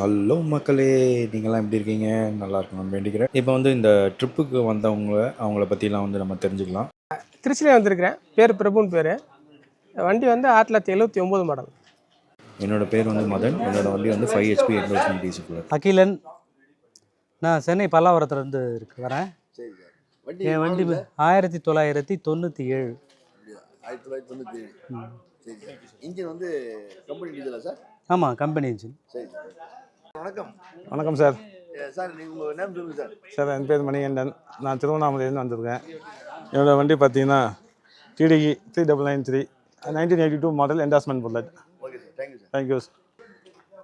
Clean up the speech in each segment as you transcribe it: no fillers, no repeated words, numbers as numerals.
Hello மக்களே! நீங்கலாம் எப்படி இருக்கீங்க? நல்லா இருக்கணும்னு வேண்டிக்கிறேன். இப்போ வந்து இந்த ட்ரிப்புக்கு வந்தவங்க, அவங்கள பத்திலாம் வந்து நம்ம தெரிஞ்சுக்கலாம். திருச்சியில் வந்திருக்கிறேன். பேர் பிரபுன்னு பேர். வண்டி வந்து 1979 மாடல். என்னோட பேர் வந்து மதன். என்னோட வண்டி வந்து 5 HP என்டோர்ஸ்மென்ட் டீசல் கூலர். அகிலன். நான் சென்னை பல்லாவரத்துலேருந்து வரேன். சரி சார். வண்டி என் வண்டி 1997. 1997. சரி சார். இன்ஜின் வந்து கம்பெனி டீசலா சார்? ஆமாம், கம்பெனி இன்ஜின். சரி சார். வணக்கம். வணக்கம் சார். சார் நீங்கள் உங்கள் நேம் சொல்லுங்கள் சார். சார் என் பேர் மணிகண்டன். நான் திருவண்ணாமலையிலேருந்து வந்திருக்கேன். என்னோடய வண்டி பார்த்தீங்கன்னா TDE 3993 1982 model endorsement bullet. Okay sir, thank you sir. Thank you sir.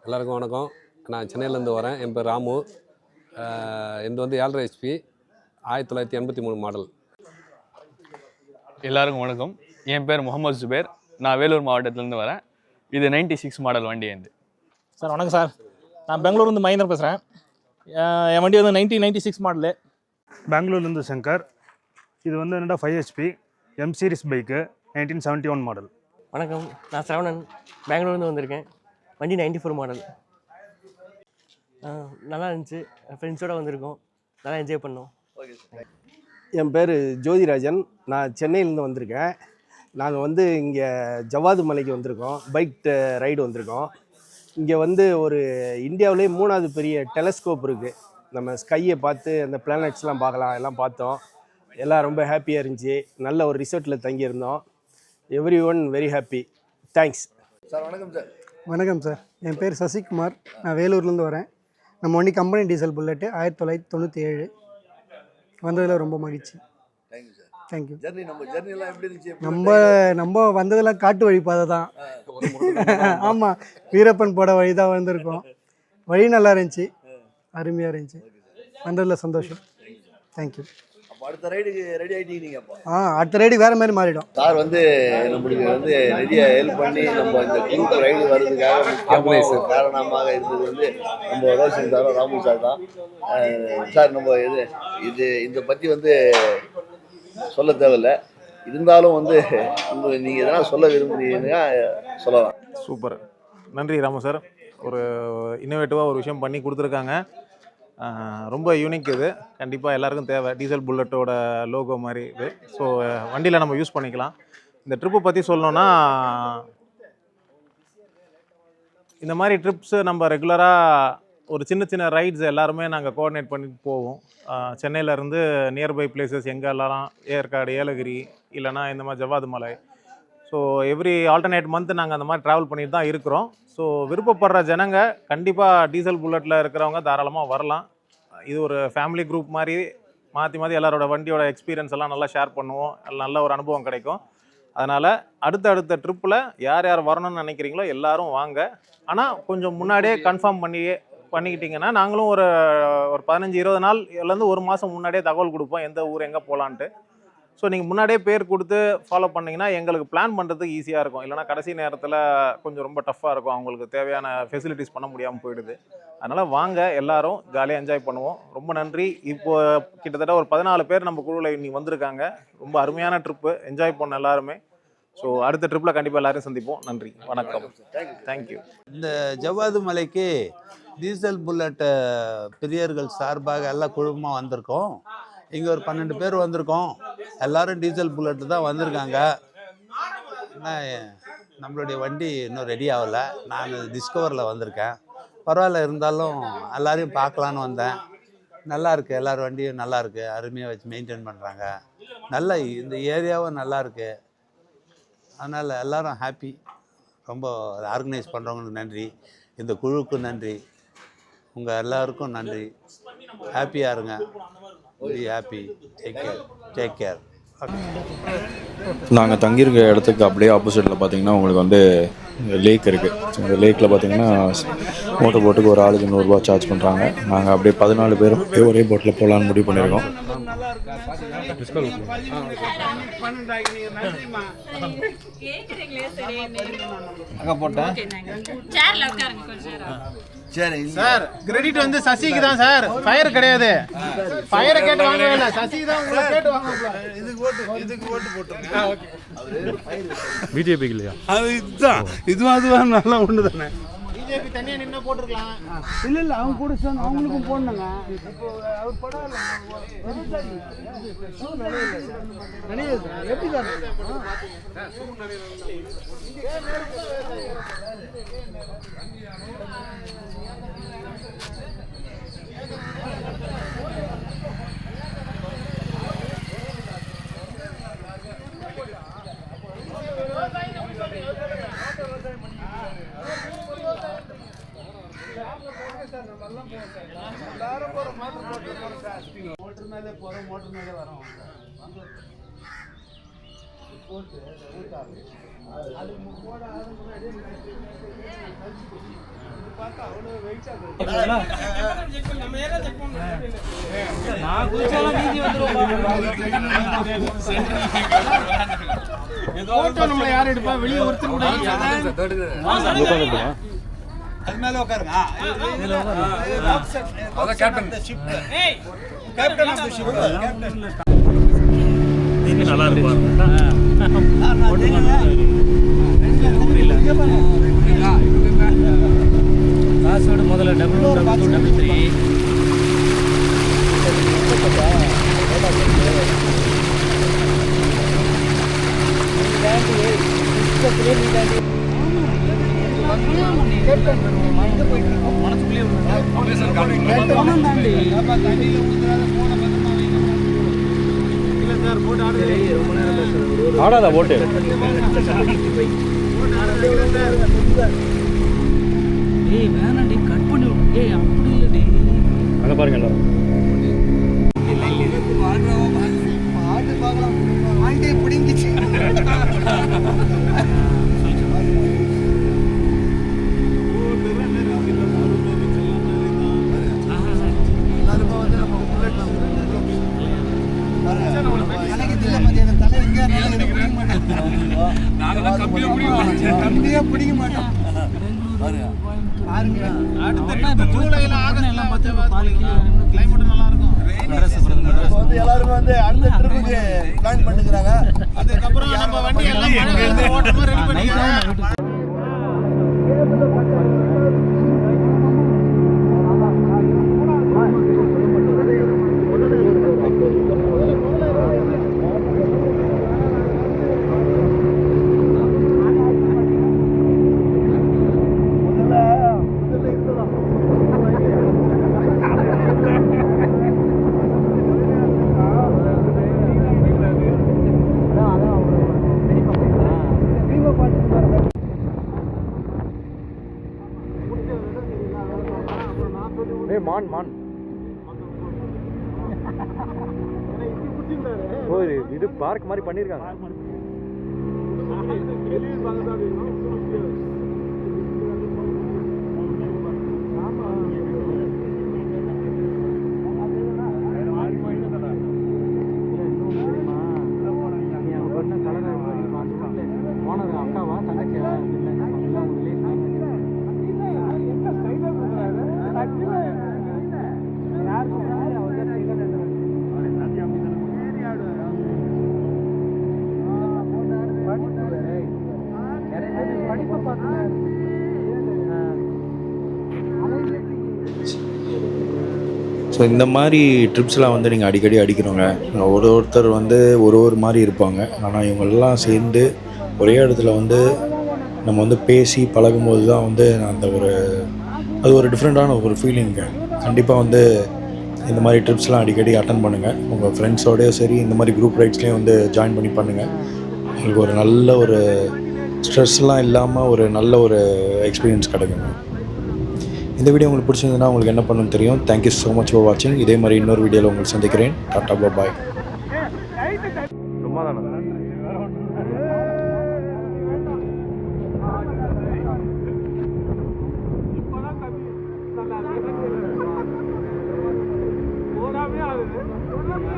எல்லாருக்கும் வணக்கம். நான் சென்னையிலேருந்து வரேன். என் பேர் ராமு. இது வந்து 7.5 HP 1983 மாடல். எல்லாருக்கும் வணக்கம். என் பேர் முகமது ஜுபேர். நான் வேலூர் மாவட்டத்திலேருந்து வரேன். இது 96 மாடல் வண்டி எந்து. சார் வணக்கம் சார். நான் பெங்களூர்லேருந்து மகேந்திரன் பேசுகிறேன். என் வண்டி வந்து 1996 மாடலு. பெங்களூர்லேருந்து சங்கர். இது வந்து என்னடா 5 HP M series bike 1971 model. வணக்கம், நான் சரவணன். பெங்களூர்லேருந்து வந்திருக்கேன். வண்டி 94 மாடல். நல்லா இருந்துச்சு. ஃப்ரெண்ட்ஸோடு வந்திருக்கோம். நல்லா என்ஜாய் பண்ணோம். Okay sir. என் பேர் ஜோதிராஜன். நான் சென்னையிலேருந்து வந்திருக்கேன். நாங்கள் வந்து இங்கே ஜவ்வாது மலைக்கு வந்திருக்கோம். பைக் ரைடு வந்திருக்கோம். இங்கே வந்து ஒரு இந்தியாவிலே 3வது பெரிய டெலஸ்கோப் இருக்குது. நம்ம ஸ்கையை பார்த்து அந்த பிளானட்ஸ்லாம் பார்க்கலாம். எல்லாம் பார்த்தோம். எல்லாம் ரொம்ப ஹாப்பியாக இருந்துச்சு. நல்ல ஒரு ரிசார்ட்டில் தங்கியிருந்தோம். Every one very happy. Thanks sir. வணக்கம் சார். வணக்கம் சார். என் பேர் சசிகுமார். நான் வேலூர்லேருந்து வரேன். நம்ம வண்டி கம்பெனி டீசல் புல்லட்டு 1997. வந்ததில் ரொம்ப மகிழ்ச்சி. Thank you sir. தேங்க்யூ. ஜர்னிலாம் எப்படி இருந்துச்சு? நம்ம வந்ததெல்லாம் காட்டு வழி பாதை தான். ஆமாம், வீரப்பன் போட வழி தான் வந்திருக்கோம். வழி நல்லா இருந்துச்சு, அருமையாக இருந்துச்சு. வந்ததில் சந்தோஷம். தேங்க்யூ. அப்போ அடுத்த ரைடுக்கு ரெடி ஆகிட்டீங்க நீங்கள்? அப்போ அடுத்த ரைடு வேறு மாதிரி மாறிடும். சார் வந்து நம்மளுக்கு வந்து நிறைய ஹெல்ப் பண்ணி நம்ம இந்த குரூப் ரைடு வர்றதுக்காக முக்கியமாக காரணமாக இருந்தது வந்து நம்ம ரோஷன் சாரும் ராமு சார் தான். சார் நம்ம இதை பற்றி வந்து சொல்ல தேவையில்லை. இருந்தாலும் வந்து நீங்கள் எதனா சொல்ல விரும்புகிறீங்கன்னா சொல்லலாம். சூப்பர். நன்றி ராமு சார். ஒரு இன்னோவேட்டிவாக ஒரு விஷயம் பண்ணி கொடுத்துருக்காங்க. ரொம்ப யூனிக் இது. கண்டிப்பாக எல்லாருக்கும் தேவை. டீசல் புல்லட்டோட லோகோ மாதிரி இது. ஸோ வண்டியில் நம்ம யூஸ் பண்ணிக்கலாம். இந்த ட்ரிப்பை பற்றி சொல்லணுன்னா, இந்த மாதிரி ட்ரிப்ஸு நம்ம ரெகுலராக ஒரு சின்ன சின்ன ரைட்ஸ் எல்லாருமே நாங்கள் கோஆர்டினேட் பண்ணிட்டு போவோம். சென்னையிலேருந்து நியர்பை பிளேசஸ் எங்கெல்லாம், ஏற்காடு, ஏலகிரி, இல்லைனா இந்த மாதிரி ஜவ்வாது மலை. ஸோ எவ்ரி ஆல்டர்னேட் மந்த் நாங்கள் அந்த மாதிரி ட்ராவல் பண்ணிட்டு தான் இருக்கிறோம். ஸோ விருப்பப்படுற ஜனங்க கண்டிப்பாக டீசல் புல்லட்டில் இருக்கிறவங்க தாராளமாக வரலாம். இது ஒரு ஃபேமிலி குரூப் மாதிரி மாற்றி மாற்றி எல்லாரோட வண்டியோட எக்ஸ்பீரியன்ஸ் எல்லாம் நல்லா ஷேர் பண்ணுவோம். நல்ல ஒரு அனுபவம் கிடைக்கும். அதனால் அடுத்த ட்ரிப்பில் யார் யார் வரணும்னு நினைக்கிறீங்களோ எல்லோரும் வாங்க. ஆனால் கொஞ்சம் முன்னாடியே கன்ஃபார்ம் பண்ணிக்கிட்டிங்கன்னா நாங்களும் ஒரு 15-20 நாள்லேருந்து ஒரு மாதம் முன்னாடியே தகவல் கொடுப்போம் எந்த ஊர் எங்கே போகலான்ட்டு. ஸோ நீங்கள் முன்னாடியே பேர் கொடுத்து ஃபாலோ பண்ணிங்கன்னா எங்களுக்கு பிளான் பண்ணுறதுக்கு ஈஸியாக இருக்கும். இல்லைனா கடைசி நேரத்தில் கொஞ்சம் ரொம்ப டஃப்பாக இருக்கும். அவங்களுக்கு தேவையான ஃபெசிலிட்டிஸ் பண்ண முடியாமல் போயிடுது. அதனால் வாங்க, எல்லோரும் ஜாலியாக என்ஜாய் பண்ணுவோம். ரொம்ப நன்றி. இப்போது கிட்டத்தட்ட ஒரு 14 பேர் நம்ம குழுவில் இன்னைக்கு வந்திருக்காங்க. ரொம்ப அருமையான ட்ரிப்பு. என்ஜாய் பண்ணோம் எல்லாருமே. ஸோ அடுத்த ட்ரிப்பில் கண்டிப்பாக எல்லோரையும் சந்திப்போம். நன்றி, வணக்கம். தேங்க்யூ. இந்த ஜவ்வாது மலைக்கு டீசல் புல்லட்டு பிரியர்கள் சார்பாக எல்லாம் குழுமமாக வந்திருக்கோம். இங்கே ஒரு 12 பேர் வந்திருக்கோம். எல்லோரும் டீசல் புல்லட்டு தான் வந்திருக்காங்க. ஆனால் நம்மளுடைய வண்டி இன்னும் ரெடி ஆகலை. நான் டிஸ்கவரில் வந்திருக்கேன். பரவாயில்ல, இருந்தாலும் எல்லோரையும் பார்க்கலான்னு வந்தேன். நல்லாயிருக்கு. எல்லோரும் வண்டியும் நல்லாயிருக்கு. அருமையாக வச்சு மெயின்டைன் பண்ணுறாங்க. நல்ல இந்த ஏரியாவும் நல்லாயிருக்கு. அதனால் எல்லோரும் ஹாப்பி. ரொம்ப ஆர்கனைஸ் பண்ணுறவங்களுக்கு நன்றி. இந்த குழுவுக்கும் நன்றி. உங்கள் எல்லாருக்கும் நன்றி. ஹாப்பியாக இருங்க. Very happy. Take care. நாங்கள் தங்கியிருக்க இடத்துக்கு அப்படியே ஆப்போசிட்டில் பார்த்தீங்கன்னா உங்களுக்கு வந்து லேக் இருக்குது. இந்த லேக்கில் பார்த்தீங்கன்னா மோட்டர் போட்டுக்கு ஒரு ஆளுக்கு 100 ரூபா சார்ஜ் பண்ணுறாங்க. நாங்கள் அப்படியே 14 பேரும் ஒரே போட்டில் போகலான்னு முடிவு பண்ணியிருக்கோம். சரி சார், கிரெடிட் வந்து சசிக்கு தான் சார். ஃபயர் கிடையாது. ஃபயரை கேட்டு வாங்கவே இல்லை. சசிக்கு தான் உங்களை கேட்டு வாங்க. இதுக்கு ஓட்டு போட்டுருங்க. பிஜேபிக்கு இல்லையா? அது இதுதான். இதுவும் அதுவும் நல்லா ஒன்று தானே. பிஜேபி தனியாக நின்று போட்டிருக்கலாம். இல்லை இல்லை அவங்க கூட சேர்ந்து அவங்களுக்கும் போடணுங்க. இப்போ அவர் படம் நினைவு சார் எப்படி சார் மோட்டர் மேலே போகிறோம், மோட்டர் மேலே வரோம். போட்டு அது போட பார்த்தா அவ்வளோ வெயிட்டாக நம்மளை யார் எடுப்பா வெளியே ஒருத்தர் கூட அது மேலே உட்காருங்க. அதான் captain captain of the ship. Captain நல்லா இருக்கும். பாஸ்வேர்டு முதல்ல $22233. ஆடாதா போட்டு ஏய் வேணாண்டி கட் பண்ணி விடு. ஏய் அப்படி இல்லடி. அங்கே பாருங்க எல்லாரும். ஆண்டி பிடிங்கிச்சு. பிடிக்க மாட்டோம். ஜூலைல ஆகஸ்ட்ல கிளைமேட் நல்லா இருக்கும். எல்லாருமே வந்து அடுத்த ட்ரிப்புக்கு பிளான் பண்ணிக்கிறாங்க. அதுக்கப்புறம் நம்ம வண்டி எல்லாம் மழை ஓட்டமா ரெடி பண்ணிக்கிறோம். மான் ஓ இது பார்க் மாதிரி பண்ணியிருக்காங்க. அக்காவா தங்கச்சியா ஸோ இந்த மாதிரி ட்ரிப்ஸ்லாம் வந்து நீங்கள் அடிக்கடி அடிக்கிறோங்க. ஒருத்தர் வந்து ஒரு மாதிரி இருப்பாங்க. ஆனால் இவங்கெல்லாம் சேர்ந்து ஒரே இடத்துல வந்து நம்ம வந்து பேசி பழகும்போது தான் வந்து அந்த அது ஒரு டிஃப்ரெண்ட்டான ஒரு ஃபீலிங்க. கண்டிப்பாக வந்து இந்த மாதிரி ட்ரிப்ஸ்லாம் அடிக்கடி அட்டன் பண்ணுங்கள். உங்கள் ஃப்ரெண்ட்ஸோடய சரி இந்த மாதிரி குரூப் ரைட்ஸ்லேயும் வந்து ஜாயின் பண்ணி பண்ணுங்கள். உங்களுக்கு ஒரு நல்ல ஒரு ஸ்ட்ரெஸ்லாம் இல்லாமல் ஒரு நல்ல ஒரு எக்ஸ்பீரியன்ஸ் கிடைக்குங்க. இந்த வீடியோ உங்களுக்கு பிடிச்சிருந்ததுன்னா உங்களுக்கு என்ன பண்ணணும்னு தெரியும். தேங்க்யூ ஸோ மச் ஃபார் வாட்சிங். இதே மாதிரி இன்னொரு வீடியோவில் உங்களுக்கு சந்திக்கிறேன். டாட்டா பாய். சும்மா தானே போடாமே ஆகுது.